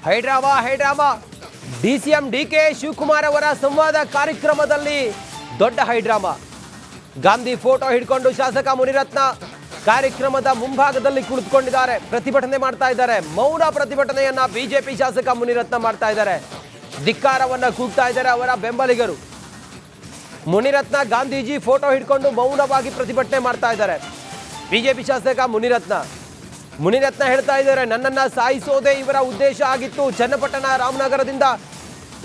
High drama DCM DK Shivakumar ಅವರ ಸಂವಾದ ಕಾರ್ಯಕ್ರಮದಲ್ಲಿ ದೊಡ್ಡ ಹೈಡ್ರಾಮಾ. ಗಾಂಧಿ ಫೋಟೋ ಹಿಡ್ಕೊಂಡು ಶಾಸಕ ಮುನಿರತ್ನ ಕಾರ್ಯಕ್ರಮದ ಮುಂಭಾಗದಲ್ಲಿ ಕುಳಿತುಕೊಂಡಿದ್ದಾರೆ, ಪ್ರತಿಭಟನೆ ಮಾಡ್ತಾ ಇದ್ದಾರೆ. ಮೌನ ಪ್ರತಿಭಟನೆಯನ್ನ ಬಿಜೆಪಿ ಶಾಸಕ ಮುನಿರತ್ನ ಮಾಡ್ತಾ ಇದ್ದಾರೆ, ಧಿಕ್ಕಾರವನ್ನ ಕೂಗ್ತಾ ಇದ್ದಾರೆ ಅವರ ಬೆಂಬಲಿಗರು. ಮುನಿರತ್ನ ಗಾಂಧೀಜಿ ಫೋಟೋ ಹಿಡ್ಕೊಂಡು ಮೌನವಾಗಿ ಪ್ರತಿಭಟನೆ ಮಾಡ್ತಾ ಇದ್ದಾರೆ. ಬಿಜೆಪಿ ಶಾಸಕ ಮುನಿರತ್ನ ಹೇಳ್ತಾ ಇದ್ದಾರೆ, ನನ್ನನ್ನ ಸಾಯಿಸೋದೇ ಇವರ ಉದ್ದೇಶ ಆಗಿತ್ತು. ಚನ್ನಪಟ್ಟಣ ರಾಮನಗರದಿಂದ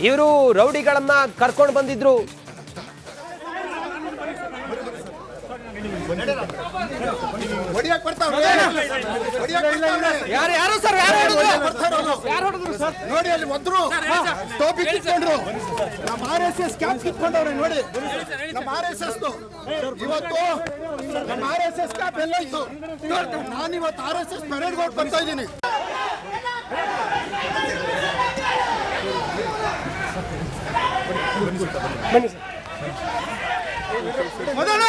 ಇವರು ರೌಡಿಗಳನ್ನ ಕರ್ಕೊಂಡು ಬಂದಿದ್ರು. ನೋಡಿ ಅಲ್ಲಿ ಒದ್ರು ಟೋಪಿ ಕಿತ್ಕೊಂಡ್ರು, ನಮ್ಮ RSS ಕ್ಯಾಪ್ ಕಿತ್ಕೊಂಡವ್ರೆ ನೋಡಿ. ನಮ್ಮ RSS ಇವತ್ತು ನಮ್ಮ RSS ಕ್ಯಾಪ್ ಎಲ್ಲ ಇತ್ತು. ನಾನಿವತ್ತು RSS ಪರೇಡ್ಗೆ ಹೋಗಿ ಬರ್ತಾ ಇದ್ದೀನಿ. ಮದನ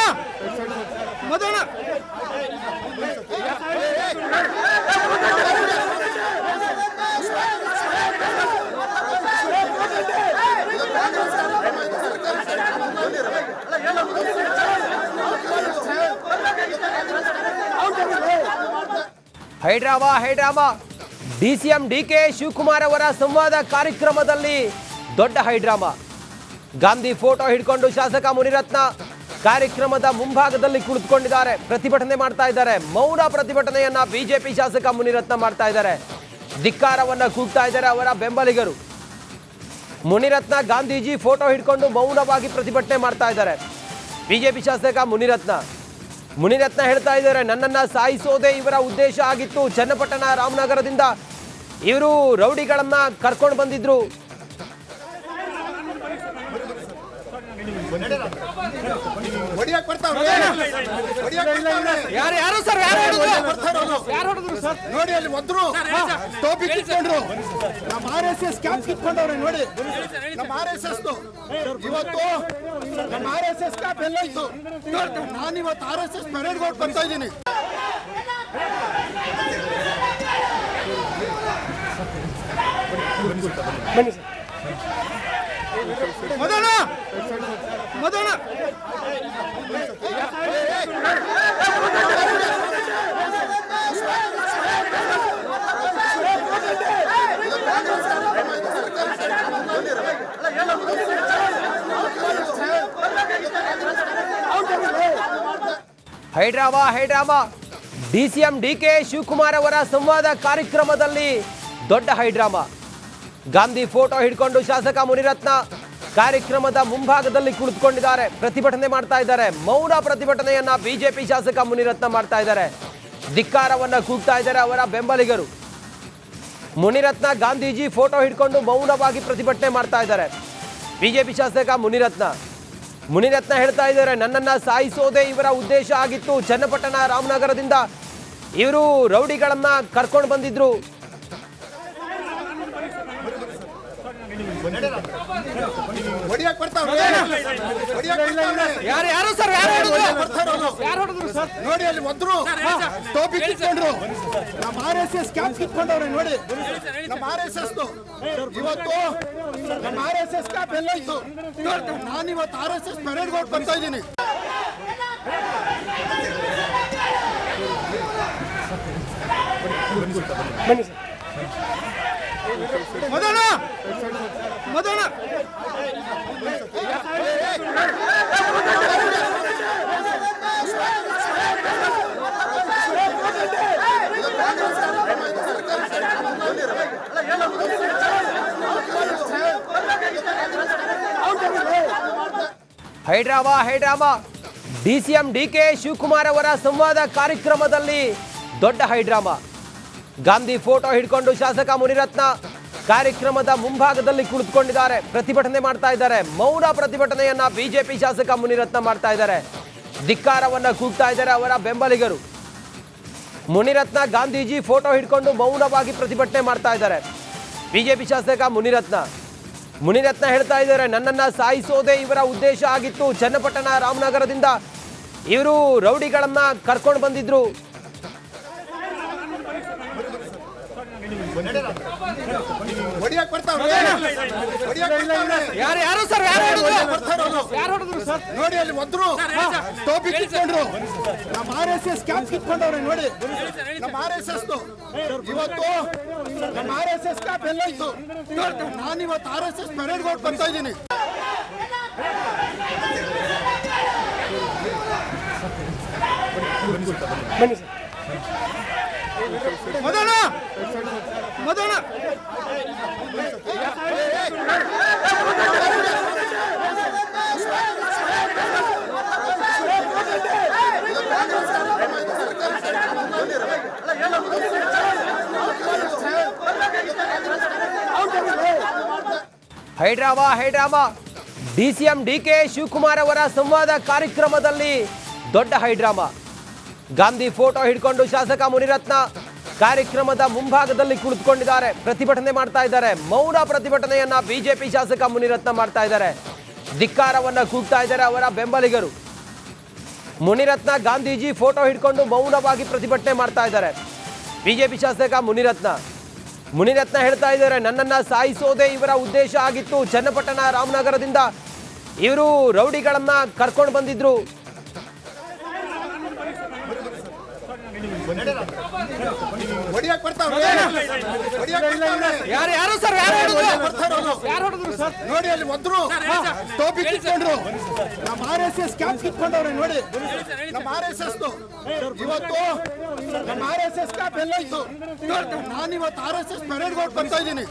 ಹೈಡ್ರಾಮಾ ಡಿಸಿಎಂ ಡಿಕೆ ಶಿವಕುಮಾರ್ ಅವರ ಸಂವಾದ ಕಾರ್ಯಕ್ರಮದಲ್ಲಿ ದೊಡ್ಡ ಹೈಡ್ರಾಮಾ. ಗಾಂಧಿ ಫೋಟೋ ಹಿಡ್ಕೊಂಡು ಶಾಸಕ ಮುನಿರತ್ನ ಕಾರ್ಯಕ್ರಮದ ಮುಂಭಾಗದಲ್ಲಿ ಕುಳಿತುಕೊಂಡಿದ್ದಾರೆ, ಪ್ರತಿಭಟನೆ ಮಾಡ್ತಾ ಇದ್ದಾರೆ. ಮೌನ ಪ್ರತಿಭಟನೆಯನ್ನ ಬಿಜೆಪಿ ಶಾಸಕ ಮುನಿರತ್ನ ಮಾಡ್ತಾ ಇದ್ದಾರೆ, ಧಿಕ್ಕಾರವನ್ನ ಕೂಗ್ತಾ ಇದ್ದಾರೆ ಅವರ ಬೆಂಬಲಿಗರು. ಮುನಿರತ್ನ ಗಾಂಧೀಜಿ ಫೋಟೋ ಹಿಡ್ಕೊಂಡು ಮೌನವಾಗಿ ಪ್ರತಿಭಟನೆ ಮಾಡ್ತಾ ಇದ್ದಾರೆ. ಬಿಜೆಪಿ ಶಾಸಕ ಮುನಿರತ್ನ ಹೇಳ್ತಾ ಇದ್ದಾರೆ, ನನ್ನನ್ನ ಸಾಯಿಸೋದೇ ಇವರ ಉದ್ದೇಶ ಆಗಿತ್ತು. ಚನ್ನಪಟ್ಟಣ ರಾಮನಗರದಿಂದ ಇವರು ರೌಡಿಗಳನ್ನ ಕರ್ಕೊಂಡು ಬಂದಿದ್ರು. ನೋಡಿ ಅಲ್ಲಿ ಒದ್ರು ಟೋಪಿ ಕಿತ್ಕೊಂಡ್ರು, ನಮ್ಮ RSS ಕ್ಯಾಪ್ ಕಿತ್ಕೊಂಡವ್ರೆ ನೋಡಿ. ನಮ್ಮ RSS ಇವತ್ತು ನಮ್ಮ RSS ಕ್ಯಾಪ್ ಎಲ್ಲ ಇತ್ತು. ನಾನಿವತ್ತು RSS ಪರೇಡ್ಗೆ ಹೋಗಿ ಬರ್ತಾ ಇದ್ದೀನಿ. ಮದನ ಹೈಡ್ರಾಮಾ ಡಿಸಿಎಂ ಡಿಕೆ ಶಿವಕುಮಾರ್ ಅವರ ಸಂವಾದ ಕಾರ್ಯಕ್ರಮದಲ್ಲಿ ದೊಡ್ಡ ಹೈಡ್ರಾಮಾ. ಗಾಂಧಿ ಫೋಟೋ ಹಿಡ್ಕೊಂಡು ಶಾಸಕ ಮುನಿರತ್ನ ಕಾರ್ಯಕ್ರಮದ ಮುಂಭಾಗದಲ್ಲಿ ಕುಳಿತುಕೊಂಡಿದ್ದಾರೆ, ಪ್ರತಿಭಟನೆ ಮಾಡ್ತಾ ಇದ್ದಾರೆ. ಮೌನ ಪ್ರತಿಭಟನೆಯನ್ನ ಬಿಜೆಪಿ ಶಾಸಕ ಮುನಿರತ್ನ ಮಾಡ್ತಾ ಇದ್ದಾರೆ, ಧಿಕ್ಕಾರವನ್ನ ಕೂಗ್ತಾ ಇದ್ದಾರೆ ಅವರ ಬೆಂಬಲಿಗರು. ಮುನಿರತ್ನ ಗಾಂಧೀಜಿ ಫೋಟೋ ಹಿಡ್ಕೊಂಡು ಮೌನವಾಗಿ ಪ್ರತಿಭಟನೆ ಮಾಡ್ತಾ ಇದ್ದಾರೆ. ಬಿಜೆಪಿ ಶಾಸಕ ಮುನಿರತ್ನ ಹೇಳ್ತಾ ಇದ್ದಾರೆ, ನನ್ನನ್ನ ಸಾಯಿಸೋದೇ ಇವರ ಉದ್ದೇಶ ಆಗಿತ್ತು. ಚನ್ನಪಟ್ಟಣ ರಾಮನಗರದಿಂದ ಇವರು ರೌಡಿಗಳನ್ನ ಕರ್ಕೊಂಡು ಬಂದಿದ್ರು. ನೋಡಿ ಅಲ್ಲಿ ಒದ್ರು ಟೋಪಿ ಕಿತ್ಕೊಂಡ್ರು, ನಮ್ಮ RSS ಕ್ಯಾಪ್ ಕಿತ್ಕೊಂಡವ್ರೆ ನೋಡಿ. ನಮ್ಮ RSS ಇವತ್ತು ನಮ್ಮ RSS ಕ್ಯಾಪ್ ಎಲ್ಲ ಇತ್ತು. ನಾನಿವತ್ತು RSS ಪರೇಡ್ಗೆ ಹೋಗಿ ಬರ್ತಾ ಇದ್ದೀನಿ. ಮದನ ಹೈಡ್ರಾಮಾ ಡಿಸಿಎಂ ಡಿಕೆ ಶಿವಕುಮಾರ್ ಅವರ ಸಂವಾದ ಕಾರ್ಯಕ್ರಮದಲ್ಲಿ ದೊಡ್ಡ ಹೈಡ್ರಾಮಾ. ಗಾಂಧಿ ಫೋಟೋ ಹಿಡ್ಕೊಂಡು ಶಾಸಕ ಮುನಿರತ್ನ ಕಾರ್ಯಕ್ರಮದ ಮುಂಭಾಗದಲ್ಲಿ ಕುಳಿತುಕೊಂಡಿದ್ದಾರೆ, ಪ್ರತಿಭಟನೆ ಮಾಡ್ತಾ ಇದ್ದಾರೆ. ಮೌನ ಪ್ರತಿಭಟನೆಯನ್ನ ಬಿಜೆಪಿ ಶಾಸಕ ಮುನಿರತ್ನ ಮಾಡ್ತಾ ಇದ್ದಾರೆ, ಧಿಕ್ಕಾರವನ್ನ ಕೂಗ್ತಾ ಇದ್ದಾರೆ ಅವರ ಬೆಂಬಲಿಗರು. ಮುನಿರತ್ನ ಗಾಂಧೀಜಿ ಫೋಟೋ ಹಿಡ್ಕೊಂಡು ಮೌನವಾಗಿ ಪ್ರತಿಭಟನೆ ಮಾಡ್ತಾ ಇದ್ದಾರೆ. ಬಿಜೆಪಿ ಶಾಸಕ ಮುನಿರತ್ನ ಹೇಳ್ತಾ ಇದ್ದಾರೆ, ನನ್ನನ್ನ ಸಾಯಿಸೋದೇ ಇವರ ಉದ್ದೇಶ ಆಗಿತ್ತು. ಚನ್ನಪಟ್ಟಣ ರಾಮನಗರದಿಂದ ಇವರು ರೌಡಿಗಳನ್ನ ಕರ್ಕೊಂಡು ಬಂದಿದ್ರು. ಹೊಡಿಯಕ್ ಬರ್ತಾವ್ರೆ ಯಾರು ಸರ್ ನೋಡಿ ಅಲ್ಲಿ ಒದ್ರು ಟೋಪಿ ಕಿತ್ಕೊಂಡ್ರು ನಮ್ಮ RSS ಕ್ಯಾಪ್ ಕಿತ್ಕೊಂಡವ್ರೆ ನೋಡಿ ನಮ್ಮ RSS ಇವತ್ತು ನಮ್ಮ RSS ಕ್ಯಾಪ್ ಎಲ್ಲ ಇತ್ತು ನಾನು ಇವತ್ತು RSS ಪರೇಡ್ ಗೋಡ್ ಬರ್ತಾ ಇದ್ದೀನಿ ಮದನ ಮದನ ಹೈಡ್ರಾಮಾ DCM DK ಶಿವಕುಮಾರ್ ಅವರ ಸಂವಾದ ಕಾರ್ಯಕ್ರಮದಲ್ಲಿ ದೊಡ್ಡ ಹೈಡ್ರಾಮಾ. ಗಾಂಧಿ ಫೋಟೋ ಹಿಡ್ಕೊಂಡು ಶಾಸಕ ಮುನಿರತ್ನ ಕಾರ್ಯಕ್ರಮದ ಮುಂಭಾಗದಲ್ಲಿ ಕುಳಿತುಕೊಂಡಿದ್ದಾರೆ, ಪ್ರತಿಭಟನೆ ಮಾಡ್ತಾ ಇದ್ದಾರೆ. ಮೌನ ಪ್ರತಿಭಟನೆಯನ್ನ ಬಿಜೆಪಿ ಶಾಸಕ ಮುನಿರತ್ನ ಮಾಡ್ತಾ ಇದ್ದಾರೆ. ಧಿಕ್ಕಾರವನ್ನ ಕೂಗ್ತಾ ಇದ್ದಾರೆ ಅವರ ಬೆಂಬಲಿಗರು. ಮುನಿರತ್ನ ಗಾಂಧೀಜಿ ಫೋಟೋ ಹಿಡ್ಕೊಂಡು ಮೌನವಾಗಿ ಪ್ರತಿಭಟನೆ ಮಾಡ್ತಾ ಇದ್ದಾರೆ. ಬಿಜೆಪಿ ಶಾಸಕ ಮುನಿರತ್ನ ಹೇಳ್ತಾ ಇದ್ದಾರೆ, ನನ್ನನ್ನ ಸಾಯಿಸೋದೇ ಇವರ ಉದ್ದೇಶ ಆಗಿತ್ತು. ಚನ್ನಪಟ್ಟಣ ರಾಮನಗರದಿಂದ ಇವರು ರೌಡಿಗಳನ್ನ ಕರ್ಕೊಂಡು ಬಂದಿದ್ರು. ಹೊಡಿಯಕ್ ಬರ್ತಾವ್ರೆ ನೋಡಿ ಅಲ್ಲಿ ಒದ್ರು ಟೋಪಿ ಕಿತ್ಕೊಂಡ್ರು ನಮ್ಮ RSS ಕ್ಯಾಪ್ ಕಿತ್ಕೊಂಡವ್ರೆ ನೋಡಿ ನಮ್ಮ RSS ಇವತ್ತು ನಮ್ಮ RSS ಕ್ಯಾಪ್ ಎಲ್ಲ ಇತ್ತು ನಾನು ಇವತ್ತು RSS ಪರೇಡ್ ಗೋಡ್ ಬರ್ತಾ ಇದ್ದೀನಿ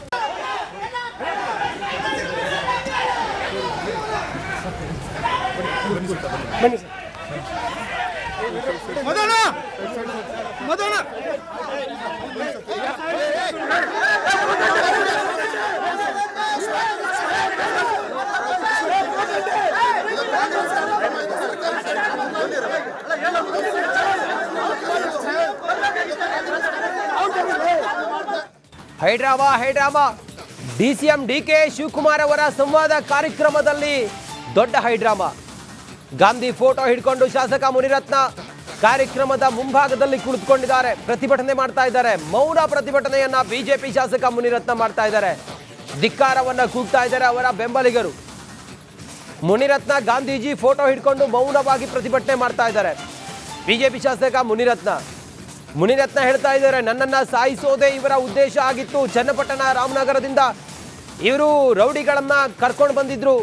ಮದನ ಮದನ ಹೈಡ್ರಾಮಾ DCM DK ಶಿವಕುಮಾರ್ ಅವರ ಸಂವಾದ ಕಾರ್ಯಕ್ರಮದಲ್ಲಿ ದೊಡ್ಡ ಹೈಡ್ರಾಮಾ. ಗಾಂಧಿ ಫೋಟೋ ಹಿಡ್ಕೊಂಡು ಶಾಸಕ ಮುನಿರತ್ನ ಕಾರ್ಯಕ್ರಮದ ಮುಂಭಾಗದಲ್ಲಿ ಕುಳಿತುಕೊಂಡಿದ್ದಾರೆ, ಪ್ರತಿಭಟನೆ ಮಾಡ್ತಾ ಇದ್ದಾರೆ. ಮೌನ ಪ್ರತಿಭಟನೆಯನ್ನ ಬಿಜೆಪಿ ಶಾಸಕ ಮುನಿರತ್ನ ಮಾಡ್ತಾ ಇದ್ದಾರೆ. ಧಿಕ್ಕಾರವನ್ನ ಕೂಗ್ತಾ ಇದ್ದಾರೆ ಅವರ ಬೆಂಬಲಿಗರು. ಮುನಿರತ್ನ ಗಾಂಧೀಜಿ ಫೋಟೋ ಹಿಡ್ಕೊಂಡು ಮೌನವಾಗಿ ಪ್ರತಿಭಟನೆ ಮಾಡ್ತಾ ಇದ್ದಾರೆ. ಬಿಜೆಪಿ ಶಾಸಕ ಮುನಿರತ್ನ ಹೇಳ್ತಾ ಇದ್ದಾರೆ, ನನ್ನನ್ನ ಸಾಯಿಸೋದೇ ಇವರ ಉದ್ದೇಶ ಆಗಿತ್ತು. ಚನ್ನಪಟ್ಟಣ ರಾಮನಗರದಿಂದ ಇವರು ರೌಡಿಗಳನ್ನ ಕರ್ಕೊಂಡು ಬಂದಿದ್ರು.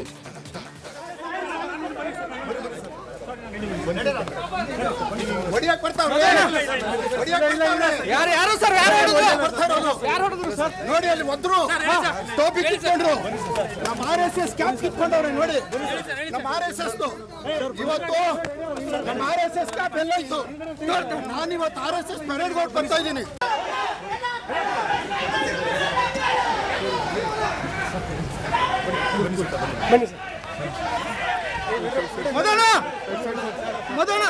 ಹೊಡಿಯಕ್ ಬರ್ತಾವ್ರೆ ನೋಡಿ ಅಲ್ಲಿ ಒದ್ರು ಟೋಪಿ ಕಿತ್ಕೊಂಡ್ರು ನಮ್ಮ RSS ಕ್ಯಾಪ್ ಕಿತ್ಕೊಂಡವ್ರೆ ನೋಡಿ ನಮ್ಮ RSS ಇವತ್ತು ನಮ್ಮ RSS ಕ್ಯಾಪ್ ಎಲ್ಲ ಇತ್ತು ನಾನು ಇವತ್ತು RSS ಪರೇಡ್ ಗೋಡ್ ಬರ್ತಾ ಇದ್ದೀನಿ ಮದನ ಮದನ